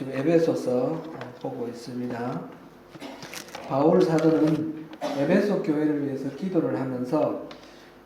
지금 에베소서 보고 있습니다. 바울 사도는 에베소 교회를 위해서 기도를 하면서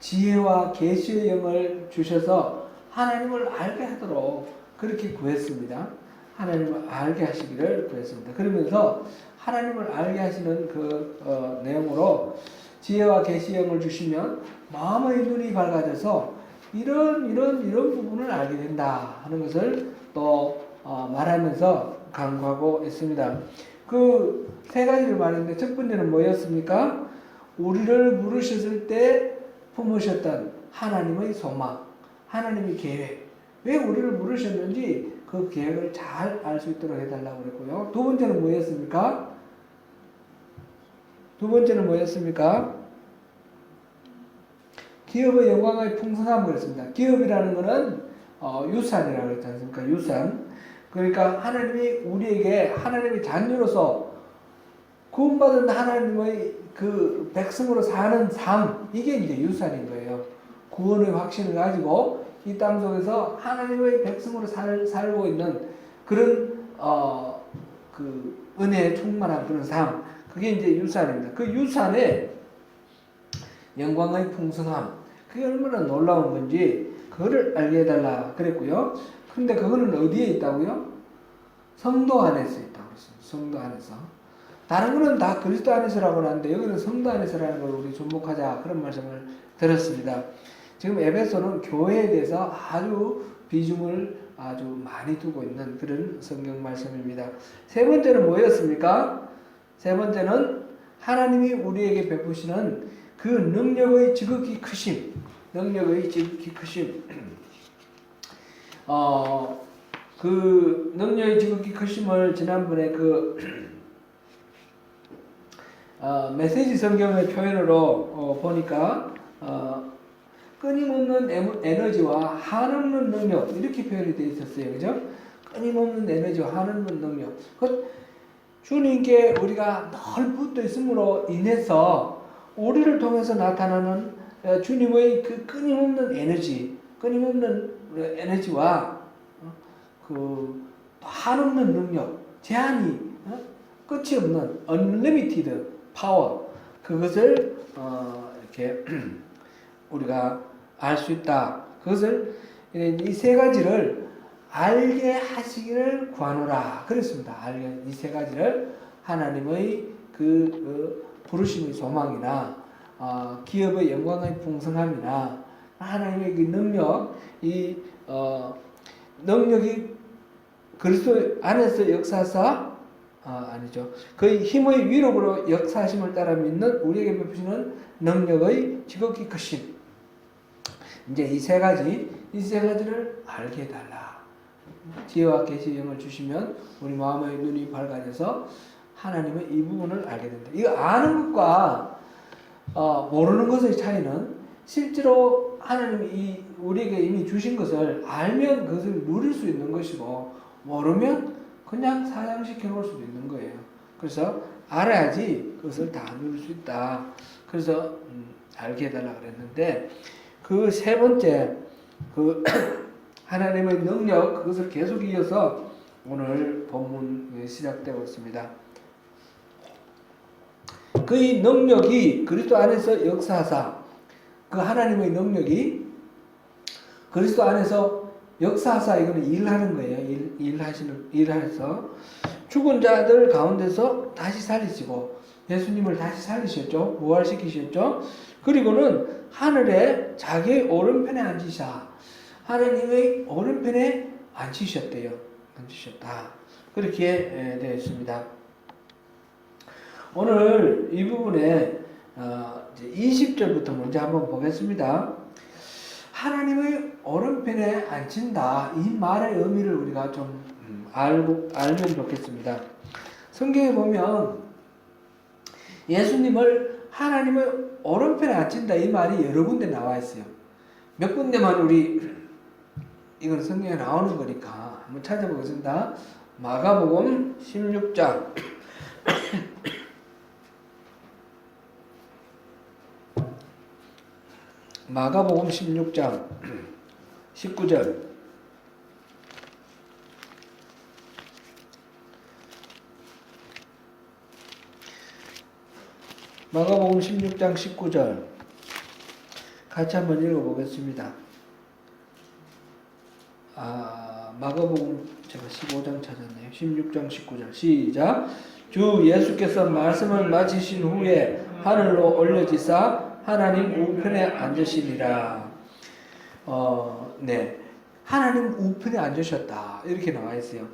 지혜와 계시의 영을 주셔서 하나님을 알게 하도록 그렇게 구했습니다. 하나님을 알게 하시기를 구했습니다. 그러면서 하나님을 알게 하시는 그 내용으로 지혜와 계시의 영을 주시면 마음의 눈이 밝아져서 이런 부분을 알게 된다 하는 것을 또 말하면서 강구하고 있습니다. 그 세 가지를 말했는데 첫 번째는 뭐였습니까? 우리를 부르셨을 때 품으셨던 하나님의 소망, 하나님의 계획, 왜 우리를 부르셨는지 그 계획을 잘 알 수 있도록 해달라고 그랬고요. 두 번째는 뭐였습니까? 기업의 영광의 풍성함을 그랬습니다. 기업이라는 것은 유산이라고 그랬지 않습니까? 유산. 그러니까 하나님이 우리에게 하나님의 자녀로서 구원받은 하나님의 그 백성으로 사는 삶, 이게 이제 유산인 거예요. 구원의 확신을 가지고 이 땅 속에서 하나님의 백성으로 살고 있는 그런 그 은혜에 충만한 그런 삶, 그게 이제 유산입니다. 그 유산의 영광의 풍성함, 그게 얼마나 놀라운 건지 그거를 알게 해달라 그랬고요. 근데 그거는 어디에 있다고요? 성도 안에서 있다고 그랬어요. 성도 안에서. 다른 거는 다 그리스도 안에서라고 하는데 여기는 성도 안에서라는 걸 우리 접목하자 그런 말씀을 드렸습니다. 지금 에베소는 교회에 대해서 아주 비중을 아주 많이 두고 있는 그런 성경 말씀입니다. 세 번째는 뭐였습니까? 세 번째는 하나님이 우리에게 베푸시는 그 능력의 지극히 크심. 그 능력의 지극히 크심을 지난번에 메시지 성경의 표현으로 보니까 끊임없는 에너지와 한없는 능력, 이렇게 표현이 되어 있었어요. 그죠? 끊임없는 에너지와 한없는 능력. 주님께 우리가 늘 붙어 있음으로 인해서 우리를 통해서 나타나는 주님의 그 끊임없는 에너지와 그 한없는 능력, 제한이 끝이 없는 unlimited power, 그것을 이렇게 우리가 알 수 있다. 그것을 이 세 가지를 알게 하시기를 구하노라 그랬습니다. 이 세 가지를 하나님의 그 부르심의 소망이나 기업의 영광의 풍성함이나 하나님의 그 능력, 이 능력이 그리스도 안에서 역사하사 아니죠. 그의 힘의 위력으로 역사하심을 따라 믿는 우리에게 베푸시는 능력의 지극히 크심. 이제 이 세 가지를 알게 해달라. 지혜와 계시의 영을 주시면 우리 마음의 눈이 밝아져서 하나님의 이 부분을 알게 된다. 이거 아는 것과 모르는 것의 차이는 실제로 하나님이 우리에게 이미 주신 것을 알면 그것을 누릴 수 있는 것이고 모르면 그냥 사양시켜 놓을 수도 있는 거예요. 그래서 알아야지 그것을 다 누릴 수 있다. 그래서 알게 해달라 그랬는데 그 세 번째 그 하나님의 능력, 그것을 계속 이어서 오늘 본문이 시작되고 있습니다. 그의 능력이 그리스도 안에서 역사하사, 그 하나님의 능력이 그리스도 안에서 역사하사, 이거는 일하는 거예요. 일해서 죽은 자들 가운데서 다시 살리시고 예수님을 다시 살리셨죠. 부활시키셨죠. 그리고는 하늘에 자기의 오른편에 앉으사 하나님의 오른편에 앉히셨대요. 앉히셨다. 그렇게 되어 있습니다. 오늘 이 부분에 20절부터 먼저 한번 보겠습니다. 하나님의 오른편에 앉힌다. 이 말의 의미를 우리가 좀 알면 좋겠습니다. 성경에 보면 예수님을 하나님의 오른편에 앉힌다. 이 말이 여러 군데 나와 있어요. 몇 군데만 이건 성경에 나오는 거니까 한번 찾아보겠습니다. 마가복음 16장 마가복음 16장 19절 마가복음 16장 19절 같이 한번 읽어보겠습니다. 마가복음 제가 15장 찾았네요. 16장 19절 시작. 주 예수께서 말씀을 마치신 후에 하늘로 올려지사 하나님 우편에 앉으시니라. 네, 하나님 우편에 앉으셨다 이렇게 나와 있어요.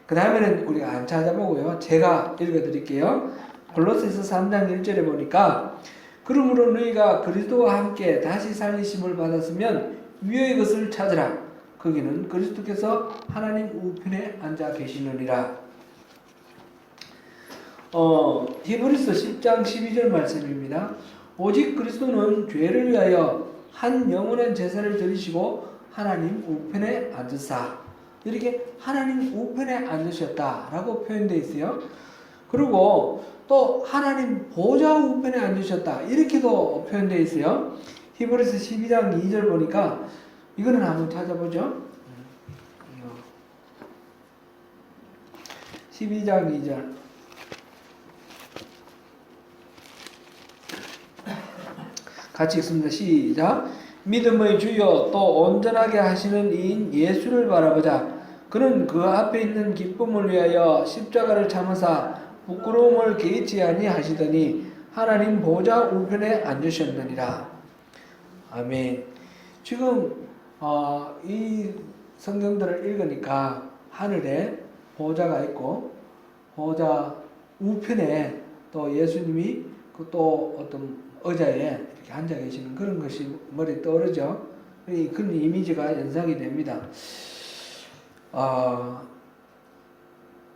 그 다음에는 우리가 안 찾아보고요. 제가 읽어드릴게요. 골로새서 3장 1절에 보니까 그러므로 너희가 그리스도와 함께 다시 살리심을 받았으면 위의 것을 찾으라. 거기는 그리스도께서 하나님 우편에 앉아 계시느니라. 히브리서 10장 12절 말씀입니다. 오직 그리스도는 죄를 위하여 한 영원한 제사를 드리시고 하나님 우편에 앉으사. 이렇게 하나님 우편에 앉으셨다라고 표현되어 있어요. 그리고 또 하나님 보좌 우편에 앉으셨다 이렇게도 표현되어 있어요. 히브리서 12장 2절 보니까 이거는 한번 찾아보죠. 12장 2절 같이 읽습니다. 시작. 믿음의 주여 또 온전하게 하시는 이인 예수를 바라보자. 그는 그 앞에 있는 기쁨을 위하여 십자가를 참으사 부끄러움을 개의치 아니하시더니 하나님 보좌 우편에 앉으셨느니라. 아멘. 지금 이 성경들을 읽으니까 하늘에 보좌가 있고 보좌 우편에 또 예수님이 또 어떤 의자에 이렇게 앉아 계시는 그런 것이 머리에 떠오르죠. 그런 이미지가 연상이 됩니다.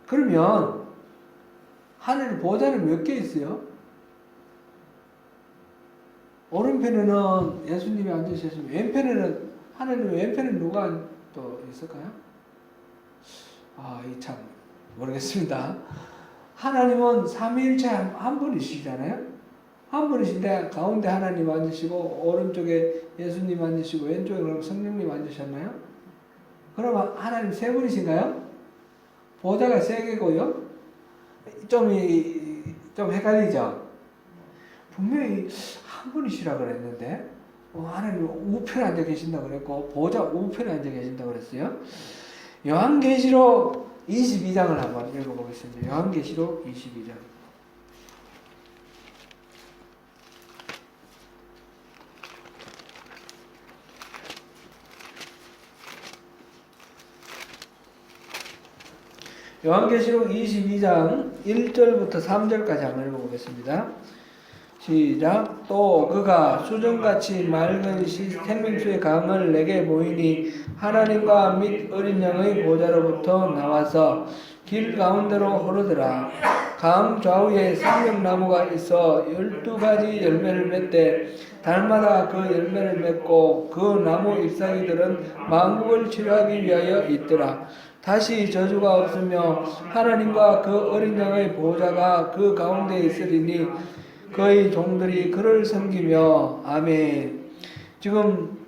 그러면 하늘 보좌는 몇 개 있어요? 오른편에는 예수님이 앉으셨으면 왼편에는 하나님 왼편에 누가 또 있을까요? 이 참 모르겠습니다. 하나님은 삼위일체 한 분이시잖아요. 한 분이신데 가운데 하나님 앉으시고 오른쪽에 예수님 앉으시고 왼쪽에 그럼 성령님 앉으셨나요? 그럼 하나님 세 분이신가요? 보좌가 세 개고요. 좀 헷갈리죠? 분명히 한 분이시라 그랬는데 하나님 우편에 앉아 계신다고 그랬고 보좌 우편에 앉아 계신다고 그랬어요. 요한계시록 22장을 한번 읽어보겠습니다. 요한계시록 22장 요한계시록 22장 1절부터 3절까지 한번 읽어보겠습니다. 시작. 또 그가 수정같이 맑은 생명수의 강을 내게 보이니 하나님과 및 어린 양의 보좌로부터 나와서 길 가운데로 흐르더라. 강 좌우에 생명나무가 있어 12가지 열매를 맺되 달마다 그 열매를 맺고 그 나무 잎사귀들은 만국을 치료하기 위하여 있더라. 다시 저주가 없으며 하나님과 그 어린 양의 보좌가 그 가운데 있으리니 그의 종들이 그를 섬기며 아멘. 지금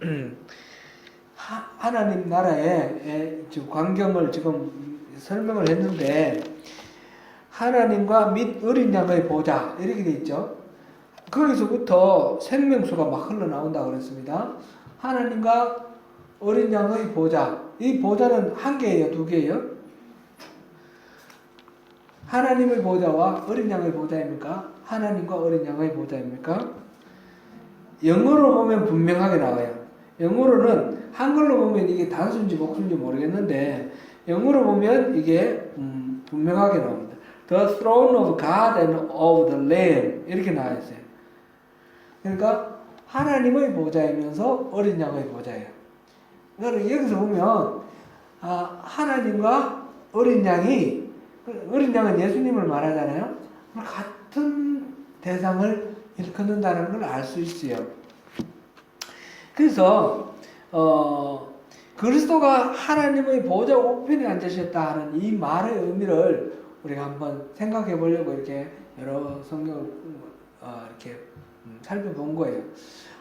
하나님 나라의 지금 광경을 지금 설명을 했는데 하나님과 및 어린 양의 보좌 이렇게 돼 있죠. 거기서부터 생명수가 막 흘러나온다고 그랬습니다. 하나님과 어린 양의 보좌. 이 보좌는 한 개예요, 두 개예요? 하나님의 보좌와 어린 양의 보좌입니까? 하나님과 어린 양의 보좌입니까? 영어로 보면 분명하게 나와요. 영어로는 한글로 보면 이게 단수인지 복수인지 모르겠는데 영어로 보면 이게 분명하게 나옵니다. The throne of God and of the Lamb 이렇게 나와 있어요. 그러니까 하나님의 보좌이면서 어린 양의 보좌예요. 그러니까 여기서 보면 하나님과 어린 양이 어린 양은 예수님을 말하잖아요. 같은 대상을 일컫는다는 걸 알 수 있어요. 그래서 그리스도가 하나님의 보좌 우편에 앉으셨다 하는 이 말의 의미를 우리가 한번 생각해 보려고 이렇게 여러 성경을 이렇게 살펴본 거예요.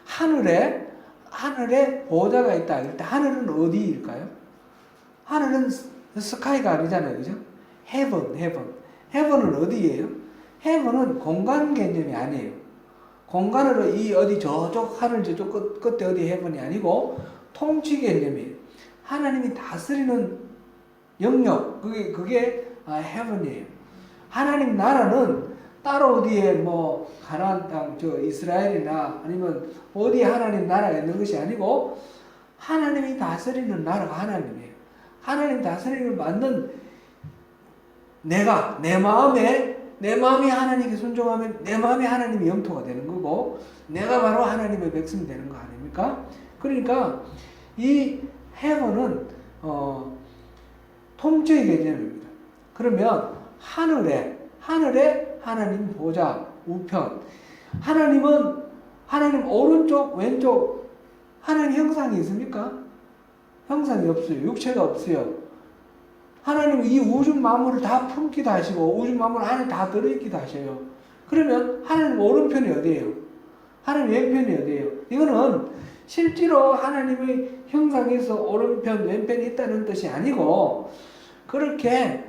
하늘에 보좌가 있다. 이럴 때 하늘은 어디일까요? 하늘은 스카이가 아니잖아요. 그죠? heaven은 어디예요? heaven은 공간 개념이 아니에요. 공간으로 이 어디 저쪽 하늘 저쪽 끝에 어디 헤븐이 아니고 통치 개념이에요. 하나님이 다스리는 영역, 그게 헤븐이에요. 하나님 나라는 따로 어디에 뭐 가나안 땅, 저 이스라엘이나 아니면 어디 하나님 나라가 있는 것이 아니고 하나님이 다스리는 나라가 하나님이에요. 하나님 다스리는 맞는 내가 내 마음이 하나님께 순종하면 내 마음이 하나님의 영토가 되는 거고 내가 바로 하나님의 백성이 되는 거 아닙니까? 그러니까 이 헤븐은 통치의 개념입니다. 그러면 하늘에 하나님 보좌 우편 하나님 오른쪽 왼쪽 하나님 형상이 있습니까? 형상이 없어요. 육체가 없어요. 하나님 이 우주 만물을 다 품기도 하시고 우주 만물 안에 다 들어있기도 하셔요. 그러면 하나님 오른편이 어디예요? 하나님 왼편이 어디예요? 이거는 실제로 하나님의 형상에서 오른편 왼편이 있다는 뜻이 아니고 그렇게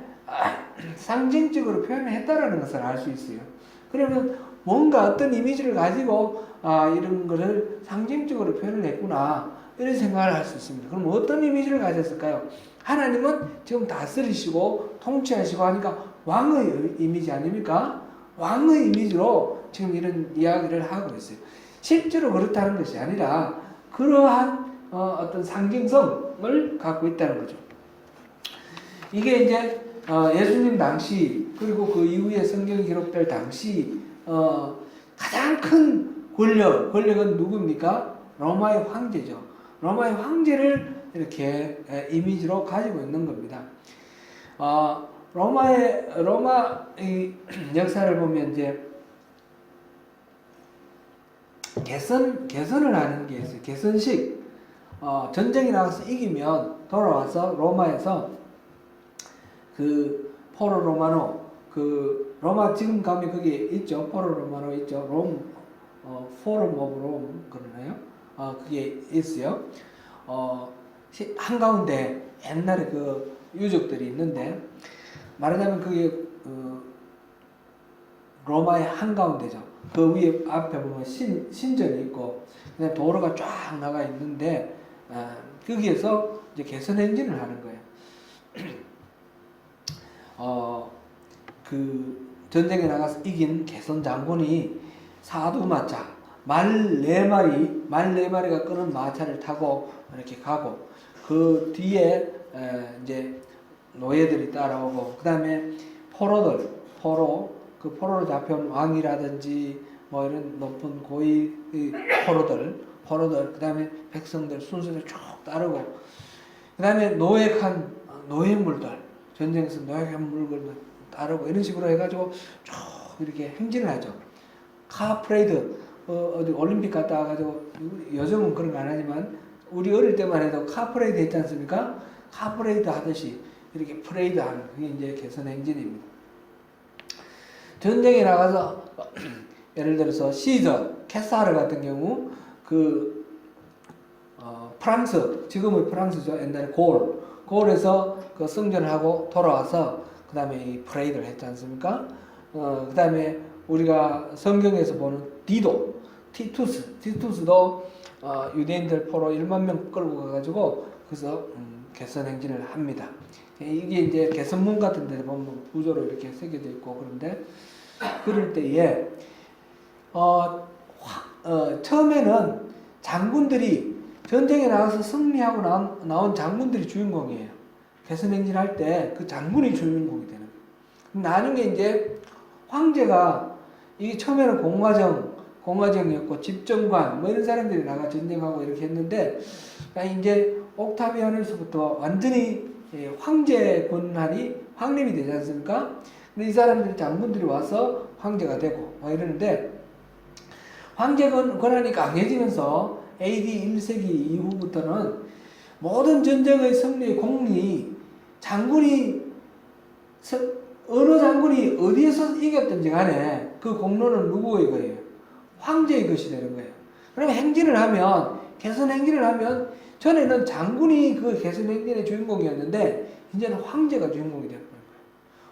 상징적으로 표현을 했다라는 것을 알 수 있어요. 그러면 뭔가 어떤 이미지를 가지고 이런 것을 상징적으로 표현을 했구나 이런 생각을 할 수 있습니다. 그럼 어떤 이미지를 가졌을까요? 하나님은 지금 다스리시고 통치하시고 하니까 왕의 이미지 아닙니까? 왕의 이미지로 지금 이런 이야기를 하고 있어요. 실제로 그렇다는 것이 아니라 그러한 어떤 상징성을 갖고 있다는 거죠. 이게 이제 예수님 당시 그리고 그 이후에 성경이 기록될 당시 가장 큰 권력은 누굽니까? 로마의 황제죠. 로마의 황제를 이렇게 이미지로 가지고 있는 겁니다. 로마의 역사를 보면 이제 개선을 하는 게 있어요. 개선식. 전쟁이 나가서 이기면 돌아와서 로마에서 그 포로 로마노 로마 지금 가면 거기 있죠. 포로 로마노 있죠. 포럼 오브 롬 그러나요? 그게 있어요. 한가운데 옛날에 그 유적들이 있는데 말하자면 그게 로마의 한가운데죠. 그 위에 앞에 보면 신전이 있고 그냥 도로가 쫙 나가 있는데 거기에서 이제 개선 행진을 하는 거예요. 그 전쟁에 나가서 이긴 개선 장군이 사두마차 말 4마리가 끄는 마차를 타고 이렇게 가고 그 뒤에 이제 노예들이 따라오고 그 다음에 포로로 잡혀온 왕이라든지 뭐 이런 높은 고위 포로들 그 다음에 백성들 순서를 쭉 따르고 그 다음에 노예물들 전쟁에서 노예한 물건을 따르고 이런 식으로 해가지고 쭉 이렇게 행진을 하죠. 카프레이드 어디 올림픽 갔다 와가지고 요즘은 그런 거 안 하지만 우리 어릴 때만 해도 카프레이드 했지 않습니까? 카프레이드 하듯이 이렇게 프레이드 하는 그게 이제 개선 행진입니다. 전쟁에 나가서 예를 들어서 캐사르 같은 경우 프랑스 지금의 프랑스죠. 옛날에 골에서 그 승전을 하고 돌아와서 그 다음에 이 프레이드를 했지 않습니까? 그 다음에 우리가 성경에서 보는 티투스도 유대인들 포로 1만 명 끌고 가가지고 그래서 개선 행진을 합니다. 이게 이제 개선문 같은 데 보면 구조로 이렇게 새겨져 있고 그런데 그럴 때에 처음에는 장군들이 전쟁에 나가서 승리하고 나온 장군들이 주인공이에요. 개선 행진할 때 그 장군이 주인공이 되는 거예요. 나중에 이제 황제가 이게 처음에는 공화정이었고 집정관 뭐 이런 사람들이 나가 전쟁하고 이렇게 했는데 이제 옥타비아누스부터 완전히 황제 권한이 확립이 되지 않습니까? 근데 이 사람들이 장군들이 와서 황제가 되고 막 이러는데 황제 권한이 강해지면서 AD 1세기 이후부터는 모든 전쟁의 승리의 공리 어느 장군이 어디에서 이겼든지 간에 그 공로는 누구의 거예요? 황제의 것이 되는 거예요. 그러면 개선 행진을 하면 전에는 장군이 그 개선 행진의 주인공이었는데 이제는 황제가 주인공이 되는 거예요.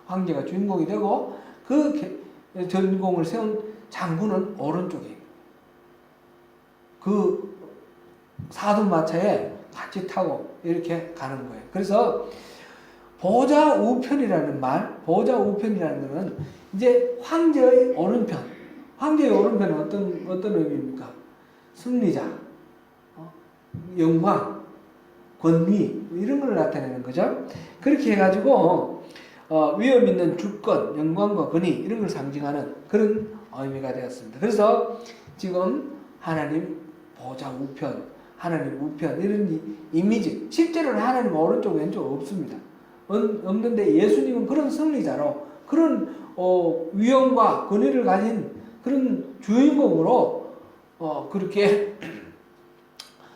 황제가 주인공이 되고 그 전공을 세운 장군은 오른쪽에 그 사두마차에 같이 타고 이렇게 가는 거예요. 그래서 보좌 우편이라는 거는 이제 황제의 오른편. 황제의 오른편은 어떤 의미입니까? 승리자, 영광, 권위 이런 걸 나타내는 거죠. 그렇게 해가지고 위험 있는 주권, 영광과 권위 이런 걸 상징하는 그런 의미가 되었습니다. 그래서 지금 하나님 보좌 우편, 하나님 우편 이런 이미지, 실제로는 하나님 오른쪽 왼쪽 없습니다. 없는데 예수님은 그런 승리자로 그런 위엄과 권위를 가진 그런 주인공으로 그렇게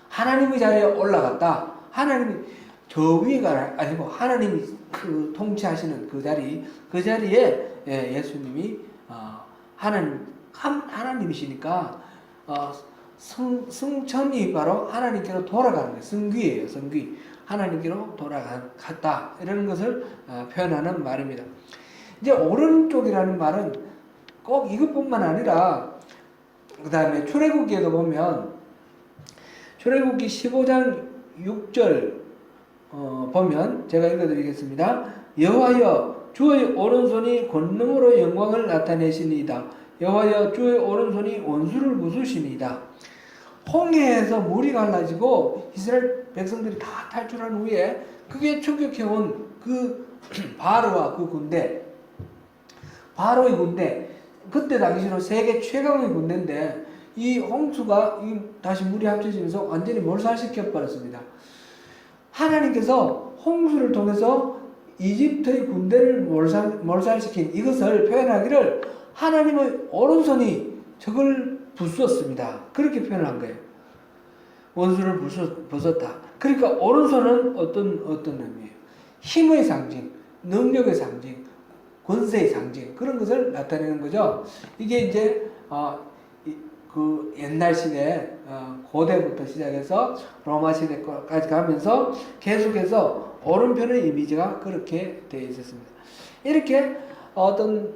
하나님의 자리에 올라갔다. 하나님이 저 위가 아니고 하나님이 그 통치하시는 그 자리에 예수님이 하나님이시니까 승천이 바로 하나님께로 돌아가는 거예요. 승귀예요. 승귀. 하나님께로 돌아갔다. 이런 것을 표현하는 말입니다. 이제 오른쪽이라는 말은 꼭 이것뿐만 아니라 그 다음에 출애굽기에도 보면 출애굽기 15장 6절 보면 제가 읽어드리겠습니다. 여호와여 주의 오른손이 권능으로 영광을 나타내시니이다. 여호와여 주의 오른손이 원수를 부수시니이다. 홍해에서 물이 갈라지고 이스라엘 백성들이 다 탈출한 후에 그게 추격해온 그 바로와 그 군대, 바로의 군대, 그때 당시로 세계 최강의 군대인데 이 홍수가 다시 물이 합쳐지면서 완전히 몰살시켜 버렸습니다. 하나님께서 홍수를 통해서 이집트의 군대를 몰살시킨 이것을 표현하기를 하나님의 오른손이 저걸 부수었습니다. 그렇게 표현한 거예요. 원수를 부쉈다. 그러니까 오른손은 어떤 의미예요? 힘의 상징, 능력의 상징, 권세의 상징 그런 것을 나타내는 거죠. 이게 이제 그 옛날 시대 고대부터 시작해서 로마 시대까지 가면서 계속해서 오른편의 이미지가 그렇게 되어 있었습니다. 이렇게 어떤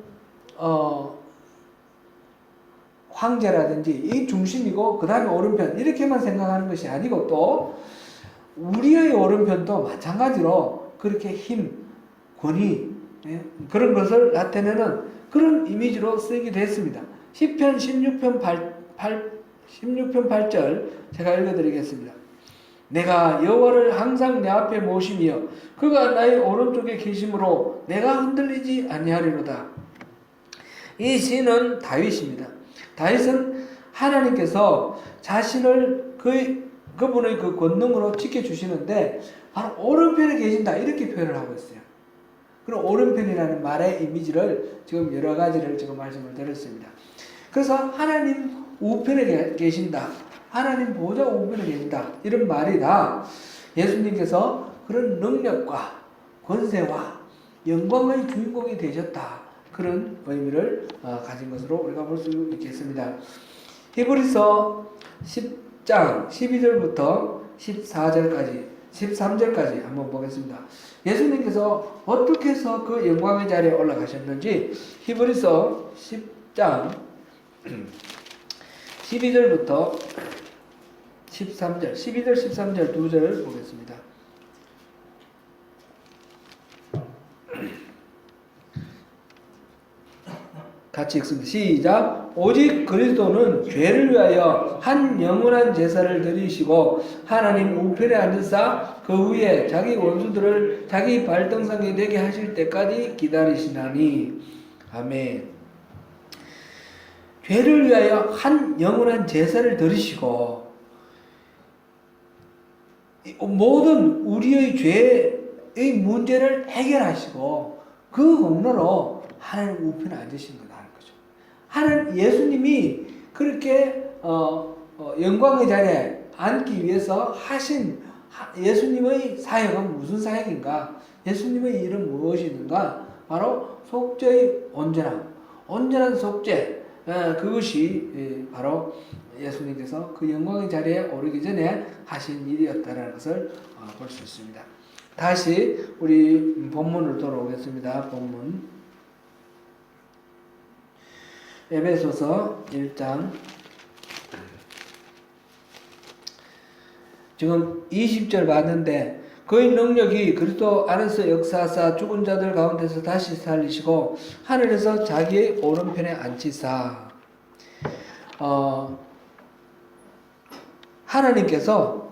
황제라든지 이 중심이고 그 다음에 오른편 이렇게만 생각하는 것이 아니고 또 우리의 오른편도 마찬가지로 그렇게 힘, 권위 그런 것을 나타내는 그런 이미지로 쓰이기도 했습니다. 시편 16편 8절 제가 읽어드리겠습니다. 내가 여호와를 항상 내 앞에 모시며 그가 나의 오른쪽에 계심으로 내가 흔들리지 아니하리로다. 이 시는 다윗입니다. 다윗은 하나님께서 자신을 그분의 그 권능으로 지켜주시는데 바로 오른편에 계신다 이렇게 표현을 하고 있어요. 그럼 오른편이라는 말의 이미지를 지금 여러 가지를 지금 말씀을 드렸습니다. 그래서 하나님 우편에 계신다. 하나님 보좌 우편에 계신다. 이런 말이 다 예수님께서 그런 능력과 권세와 영광의 주인공이 되셨다. 그런 의미를 가진 것으로 우리가 볼 수 있겠습니다. 히브리서 10장 12절부터 14절까지 13절까지 한번 보겠습니다. 예수님께서 어떻게 해서 그 영광의 자리에 올라가셨는지 히브리서 10장 12절부터 13절 12절 13절 두 절을 보겠습니다. 같이 읽습니다. 시작. 오직 그리스도는 죄를 위하여 한 영원한 제사를 드리시고 하나님 우편에 앉으사 그 위에 자기 원수들을 자기 발등상에 되게 하실 때까지 기다리시나니. 아멘. 죄를 위하여 한 영원한 제사를 드리시고 모든 우리의 죄의 문제를 해결하시고 그 공로로 하나님 우편에 앉으신 거다. 하나님 예수님이 그렇게 영광의 자리에 앉기 위해서 하신 예수님의 사역은 무슨 사역인가? 예수님의 일은 무엇인가? 바로 속죄의 온전한 속죄. 그것이 바로 예수님께서 그 영광의 자리에 오르기 전에 하신 일이었다는 것을 볼 수 있습니다. 다시 우리 본문을 돌아오겠습니다. 본문. 에베소서 1장 지금 20절 봤는데 그의 능력이 그리스도 안에서 역사하사 죽은 자들 가운데서 다시 살리시고 하늘에서 자기의 오른편에 앉히사. 하나님께서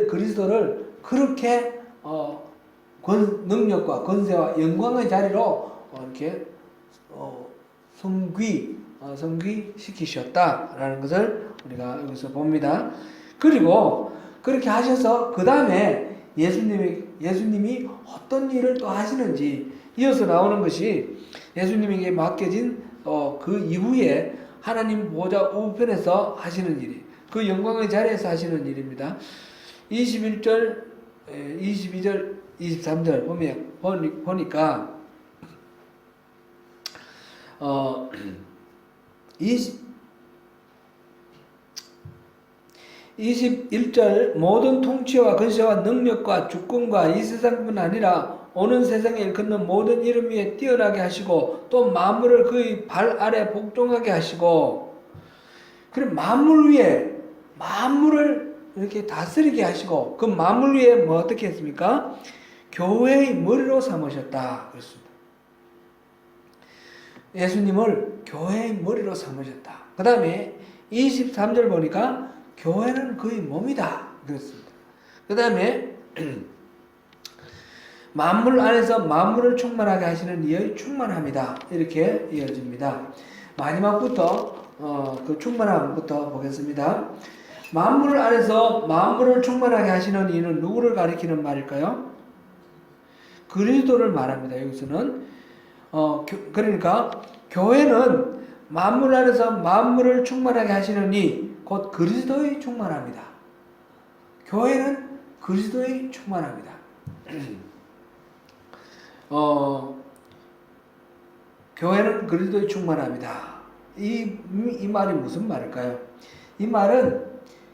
그리스도를 그렇게 능력과 권세와 영광의 자리로 이렇게 성귀시키셨다라는 것을 우리가 여기서 봅니다. 그리고 그렇게 하셔서 그 다음에 예수님이 어떤 일을 또 하시는지 이어서 나오는 것이 예수님에게 맡겨진 그 이후에 하나님 보좌 우편에서 하시는 일이, 그 영광의 자리에서 하시는 일입니다. 21절, 22절, 23절 보니까 21절 모든 통치와 권세와 능력과 주권과 이 세상뿐 아니라 오는 세상에 일컫는 모든 이름 위에 뛰어나게 하시고 또 만물을 그의 발 아래 복종하게 하시고, 그리고 만물 위에 만물을 이렇게 다스리게 하시고 그 만물 위에 뭐 어떻게 했습니까? 교회의 머리로 삼으셨다 그랬습니다. 예수님을 교회의 머리로 삼으셨다. 그 다음에 23절 보니까 교회는 그의 몸이다 그랬습니다. 그 다음에 만물 안에서 만물을 충만하게 하시는 이의 충만함이다 이렇게 이어집니다. 마지막부터 그 충만함부터 보겠습니다. 만물 안에서 만물을 충만하게 하시는 이는 누구를 가리키는 말일까요? 그리스도를 말합니다. 여기서는 그러니까 교회는 만물 안에서 만물을 충만하게 하시는 이 곧 그리스도의 충만합니다. 교회는 그리스도의 충만합니다. 교회는 그리스도의 충만합니다. 이 말이 무슨 말일까요? 이 말은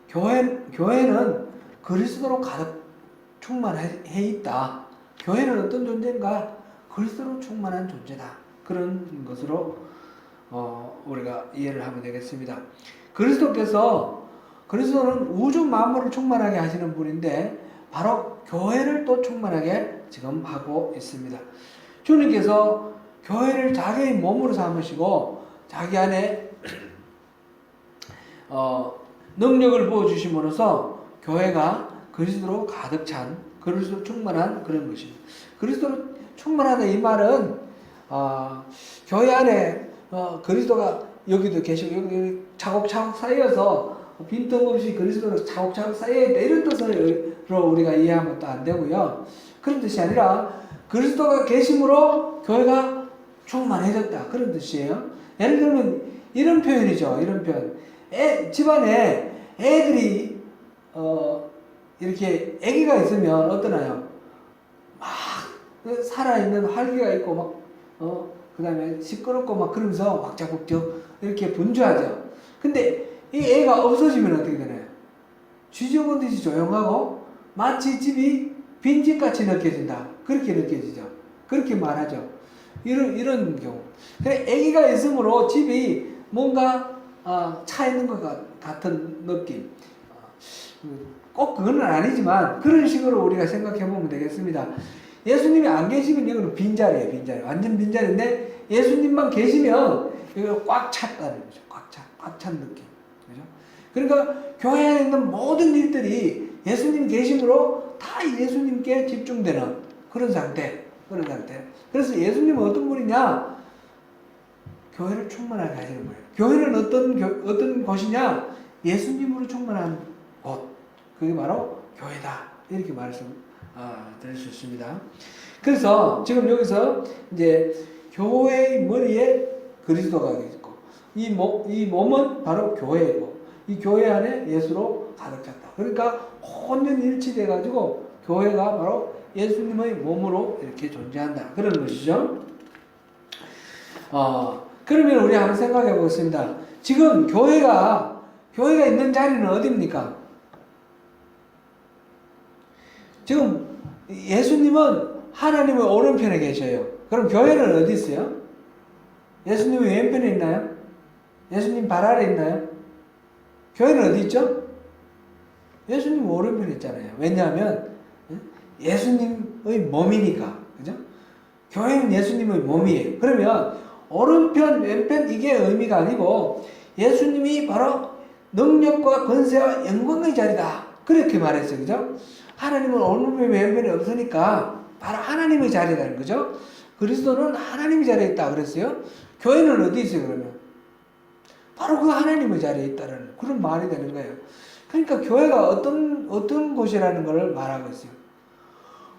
교회는 그리스도로 가득 충만해 있다. 교회는 어떤 존재인가? 그리스도로 충만한 존재다. 그런 것으로 우리가 이해를 하면 되겠습니다. 그리스도는 우주 만물을 충만하게 하시는 분인데 바로 교회를 또 충만하게 지금 하고 있습니다. 주님께서 교회를 자기의 몸으로 삼으시고 자기 안에 능력을 부어주심으로써 교회가 그리스도로 가득 찬, 그리스도로 충만한 그런 것입니다. 그리스도로 충만하다 이 말은 교회 안에 그리스도가 여기도 계시고 여기 차곡차곡 쌓여서 빈틈없이 그리스도로 차곡차곡 쌓여야 돼 이런 뜻으로 우리가 이해하면 또 안 되고요. 그런 뜻이 아니라 그리스도가 계심으로 교회가 충만해졌다 그런 뜻이에요. 예를 들면 이런 표현이죠. 이런 표현. 집안에 애들이 이렇게 아기가 있으면 어떠나요? 막 살아있는 활기가 있고 막 그 다음에 시끄럽고 막 그러면서 왁자국적 이렇게 분주하죠. 근데 이 애가 없어지면 어떻게 되나요? 쥐죽은 듯이 조용하고 마치 집이 빈집같이 느껴진다. 그렇게 느껴지죠. 그렇게 말하죠. 이런 경우. 그래, 아기가 있으므로 집이 뭔가 차 있는 것 같은 느낌. 꼭 그건 아니지만 그런 식으로 우리가 생각해 보면 되겠습니다. 예수님이 안 계시면 이거는 빈자리예요. 빈자리. 완전 빈자리인데 예수님만 계시면 이거 꽉 찼다는 거죠. 꽉 찬 느낌. 그죠? 그러니까 교회 안에 있는 모든 일들이 예수님 계심으로 다 예수님께 집중되는 그런 상태. 그래서 예수님은 어떤 분이냐? 교회를 충만하게 하시는 거예요. 교회는 어떤 곳이냐? 예수님으로 충만한 곳. 그게 바로 교회다. 이렇게 드릴 수 있습니다. 그래서 지금 여기서 이제 교회의 머리에 그리스도가 있고 이 몸은 바로 교회이고 이 교회 안에 예수로 가득 찼다. 그러니까 온전히 일치돼 가지고 교회가 바로 예수님의 몸으로 이렇게 존재한다. 그런 것이죠. 그러면 우리 한번 생각해 보겠습니다. 지금 교회가 있는 자리는 어디입니까? 지금 예수님은 하나님의 오른편에 계셔요. 그럼 교회는 어디 있어요? 예수님이 왼편에 있나요? 예수님 발 아래 있나요? 교회는 어디 있죠? 예수님 오른편에 있잖아요. 왜냐하면 예수님의 몸이니까. 그죠? 교회는 예수님의 몸이에요. 그러면 오른편, 왼편 이게 의미가 아니고 예수님이 바로 능력과 권세와 영광의 자리다. 그렇게 말했어요. 그죠? 하나님은 오른편, 왼편이 없으니까 바로 하나님의 자리라는 거죠. 그리스도는 하나님의 자리에 있다 그랬어요. 교회는 어디 있어요, 그러면? 바로 그 하나님의 자리에 있다는 그런 말이 되는 거예요. 그러니까 교회가 어떤 곳이라는 걸 말하고 있어요.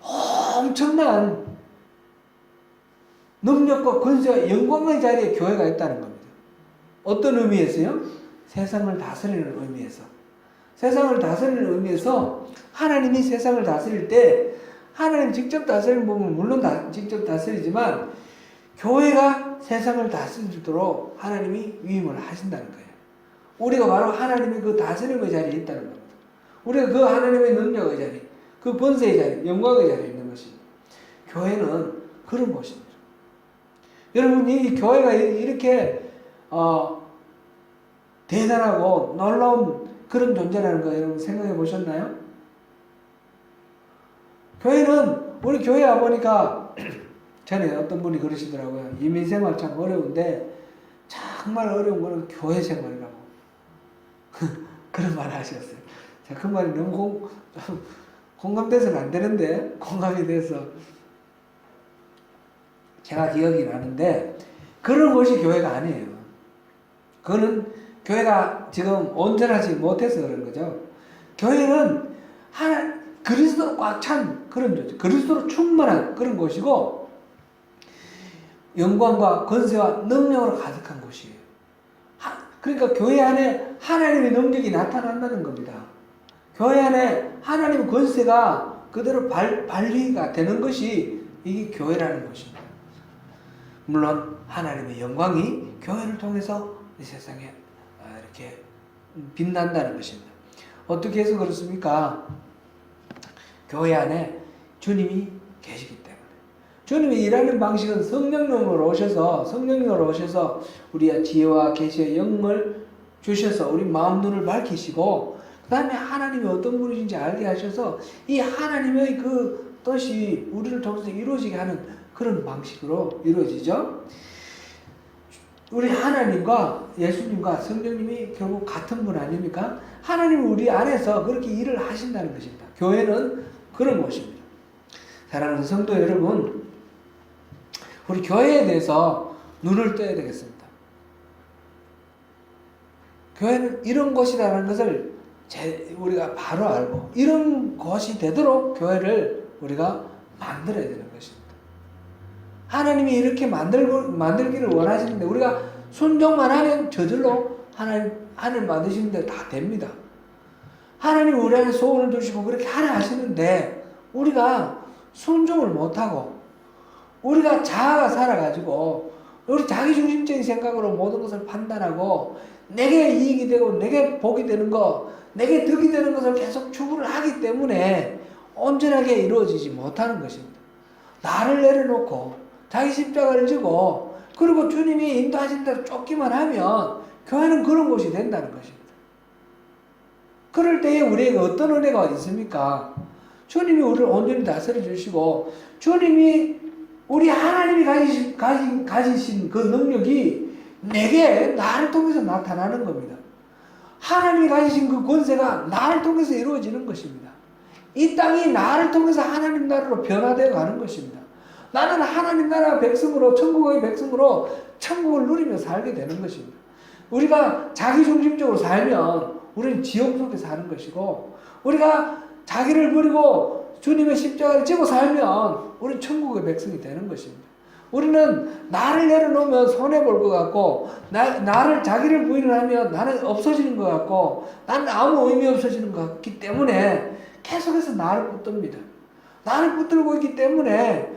엄청난 능력과 권세와 영광의 자리에 교회가 있다는 겁니다. 어떤 의미에서요? 세상을 다스리는 의미에서. 세상을 다스리는 의미에서 하나님이 세상을 다스릴 때 하나님 직접 다스리는 부분은 물론 직접 다스리지만 교회가 세상을 다스리도록 하나님이 위임을 하신다는 거예요. 우리가 바로 하나님의 그 다스림의 자리에 있다는 겁니다. 우리가 그 하나님의 능력의 자리, 그 권세의 자리, 영광의 자리에 있는 것입니다. 교회는 그런 곳입니다. 여러분, 이 교회가 이렇게 대단하고 놀라운 그런 존재라는 거 여러분 생각해 보셨나요? 교회는 우리 교회 와보니까 전에 어떤 분이 그러시더라고요. 이민생활 참 어려운데 정말 어려운 거는 교회 생활이라고 그런 말을 하셨어요. 자, 그 말이 너무 공감돼서는 안 되는데 공감이 돼서 제가 기억이 나는데 그런 것이 교회가 아니에요. 그거는 교회가 지금 온전하지 못해서 그런 거죠. 교회는 그리스도로 꽉 찬 그런 존재, 그리스도로 충만한 그런 곳이고 영광과 권세와 능력으로 가득한 곳이에요. 그러니까 교회 안에 하나님의 능력이 나타난다는 겁니다. 교회 안에 하나님의 권세가 그대로 발휘가 되는 것이 이게 교회라는 것입니다. 물론 하나님의 영광이 교회를 통해서 이 세상에 이렇게 빛난다는 것입니다. 어떻게 해서 그렇습니까? 교회 안에 주님이 계시기 때문에. 주님이 일하는 방식은 성령으로 오셔서 우리의 지혜와 계시의 영을 주셔서 우리 마음 눈을 밝히시고 그 다음에 하나님이 어떤 분이신지 알게 하셔서 이 하나님의 그 뜻이 우리를 통해서 이루어지게 하는 그런 방식으로 이루어지죠. 우리 하나님과 예수님과 성령님이 결국 같은 분 아닙니까? 하나님은 우리 안에서 그렇게 일을 하신다는 것입니다. 교회는 그런 곳입니다. 사랑하는 성도 여러분, 우리 교회에 대해서 눈을 떠야 되겠습니다. 교회는 이런 곳이라는 것을 우리가 바로 알고 이런 곳이 되도록 교회를 우리가 만들어야 되는 것입니다. 하나님이 이렇게 만들기를 원하시는데 우리가 순종만 하면 저절로 하나님 만드시는 데 다 됩니다. 하나님이 우리 안에 소원을 두시고 그렇게 하라 하시는데 우리가 순종을 못하고 우리가 자아가 살아가지고 우리 자기중심적인 생각으로 모든 것을 판단하고 내게 이익이 되고 내게 복이 되는 거, 내게 득이 되는 것을 계속 추구를 하기 때문에 온전하게 이루어지지 못하는 것입니다. 나를 내려놓고 자기 십자가를 지고 그리고 주님이 인도하신 대로 쫓기만 하면 교회는 그런 곳이 된다는 것입니다. 그럴 때에 우리에게 어떤 은혜가 있습니까? 주님이 우리를 온전히 다스려 주시고 주님이 우리 하나님이 가지신 그 능력이 내게 나를 통해서 나타나는 겁니다. 하나님이 가지신 그 권세가 나를 통해서 이루어지는 것입니다. 이 땅이 나를 통해서 하나님 나라로 변화되어 가는 것입니다. 나는 하나님 나라 백성으로 천국의 백성으로 천국을 누리며 살게 되는 것입니다. 우리가 자기중심적으로 살면 우리는 지옥 속에 사는 것이고 우리가 자기를 버리고 주님의 십자가를 지고 살면 우리는 천국의 백성이 되는 것입니다. 우리는 나를 내려놓으면 손해볼 것 같고 자기를 부인을 하면 나는 없어지는 것 같고 나는 아무 의미 없어지는 것 같기 때문에 계속해서 나를 붙듭니다. 나를 붙들고 있기 때문에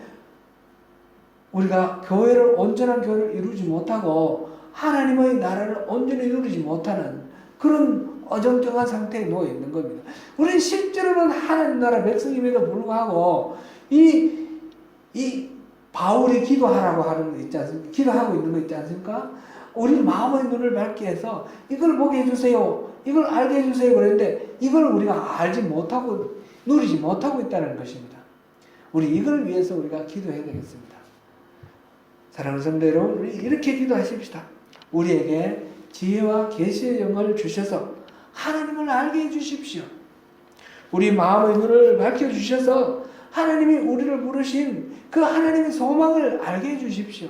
우리가 온전한 교회를 이루지 못하고 하나님의 나라를 온전히 이루지 못하는 그런 어정쩡한 상태에 놓여 있는 겁니다. 우리는 실제로는 하나님 나라 백성임에도 불구하고 이 바울이 기도하라고 하는 거 있지 않습니까? 기도하고 있는 거 있지 않습니까? 우리 마음의 눈을 밝게 해서 이걸 보게 해주세요. 이걸 알게 해주세요. 그랬는데 이걸 우리가 알지 못하고 누리지 못하고 있다는 것입니다. 우리 이걸 위해서 우리가 기도해야 되겠습니다. 사랑하는 성도 여러분, 우리 이렇게 기도하십시다. 우리에게 지혜와 계시의 영을 주셔서 하나님을 알게 해주십시오. 우리 마음의 눈을 밝혀주셔서 하나님이 우리를 부르신 그 하나님의 소망을 알게 해주십시오.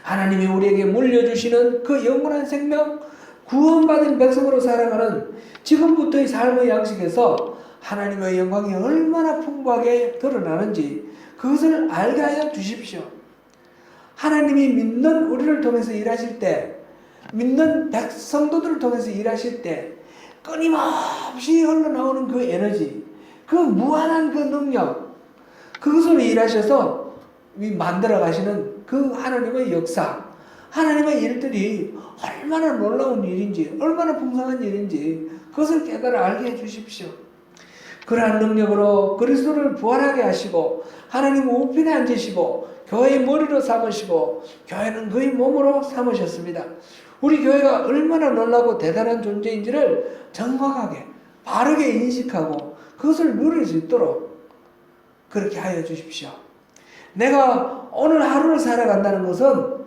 하나님이 우리에게 물려주시는 그 영원한 생명, 구원받은 백성으로 살아가는 지금부터의 삶의 양식에서 하나님의 영광이 얼마나 풍부하게 드러나는지 그것을 알게 하여 주십시오. 하나님이 믿는 우리를 통해서 일하실 때, 믿는 백성도들을 통해서 일하실 때 끊임없이 흘러나오는 그 에너지, 그 무한한 그 능력, 그것을 일하셔서 만들어 가시는 그 하나님의 역사, 하나님의 일들이 얼마나 놀라운 일인지, 얼마나 풍성한 일인지 그것을 깨달아 알게 해주십시오. 그러한 능력으로 그리스도를 부활하게 하시고 하나님 우편에 앉으시고 교회의 머리로 삼으시고 교회는 그의 몸으로 삼으셨습니다. 우리 교회가 얼마나 놀라고 대단한 존재인지를 정확하게 바르게 인식하고 그것을 누릴 수 있도록 그렇게 하여 주십시오. 내가 오늘 하루를 살아간다는 것은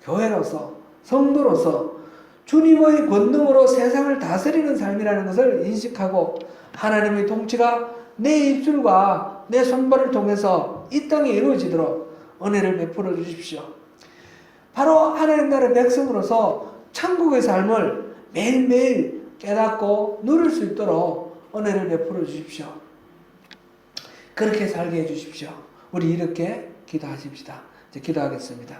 교회로서 성도로서 주님의 권능으로 세상을 다스리는 삶이라는 것을 인식하고 하나님의 통치가 내 입술과 내 손발을 통해서 이 땅에 이루어지도록 은혜를 베풀어 주십시오. 바로 하나님 나라 백성으로서 천국의 삶을 매일매일 깨닫고 누릴 수 있도록 은혜를 베풀어 주십시오. 그렇게 살게 해 주십시오. 우리 이렇게 기도하십시다. 이제 기도하겠습니다.